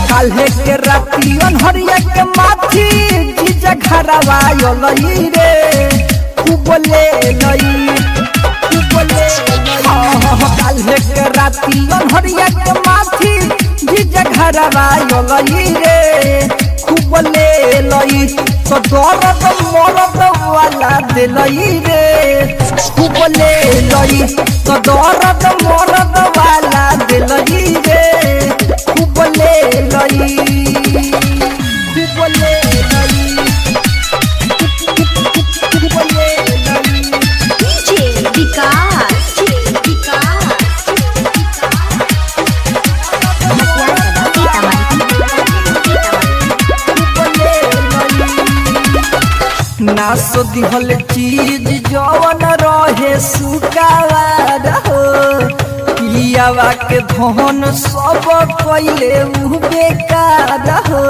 काल्हे के राती अनहरिया के माथी जीजा घरवा लई रे कुबले लई काल्हे के राती अनहरिया के माथी जीजा घरवा लई रे कुबले लई तो दर्द मरद वाला दिलई रे कुबले लई तो दर्द मरद वाला दिलई रे कुबले लई कुबले लई कुबले लई डीजे विकास नास दिहल चीज जवन रहे सुकावार हो पियावा के धन सब पहले उ बेकार हो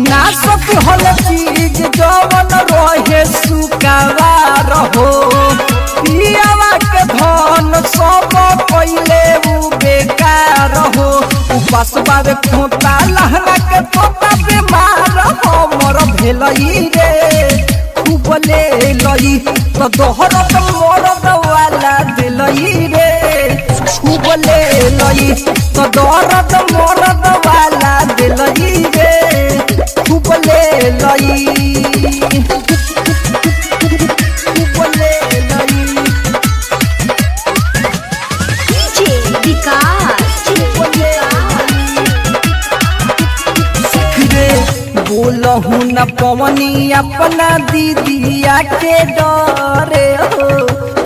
नास दिहल चीज जवन रहे सुकावार हो पियावा के धन सब पहले उ बेकार हो उपास बाबे खोता लहंगा के तोता बीमार हमर भेलई रे कुबले लई तो दोहरत मरद वाला दिलई रे कुबले लई तो दोहरत मरद वाला दिलई रे कुबले लई कुबले लई डीजे विकास बोलहु न पवनी अपना दीदिया के डरे हो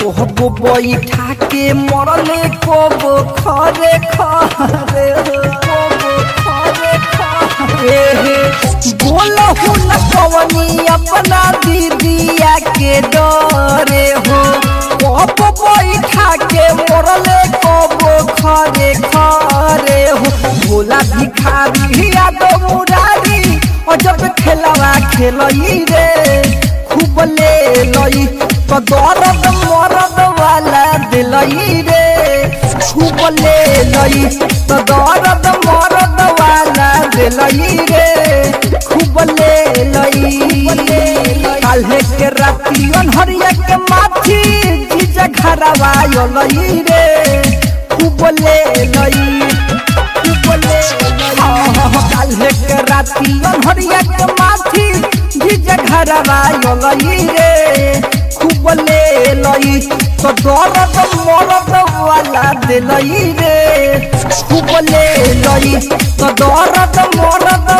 कहबो बैठा के मरले कबो खरे खरे हो खरे खरे बोलहु न पवनी अपना दीदिया के डरे हो कहबो बैठा के मरले कबो खरे खरे हो भोला भिखारी यादव मुरारी जब खेलवा खेलई रे कुबले लई तो दर्द मरद वाला दिलई रे कुबले लई तो दर्द मरद वाला दिलई रे कुबले लई काल्हे के राती अनहरिया के माथी जीजा घरवा लई रे कुबले लई काल्हे के राती अनहरिया के माथी जीजा घरवा लई रे कुबले लई तो दर्द मरद वाला दिलई रे कुबले लई तो दर्द मरद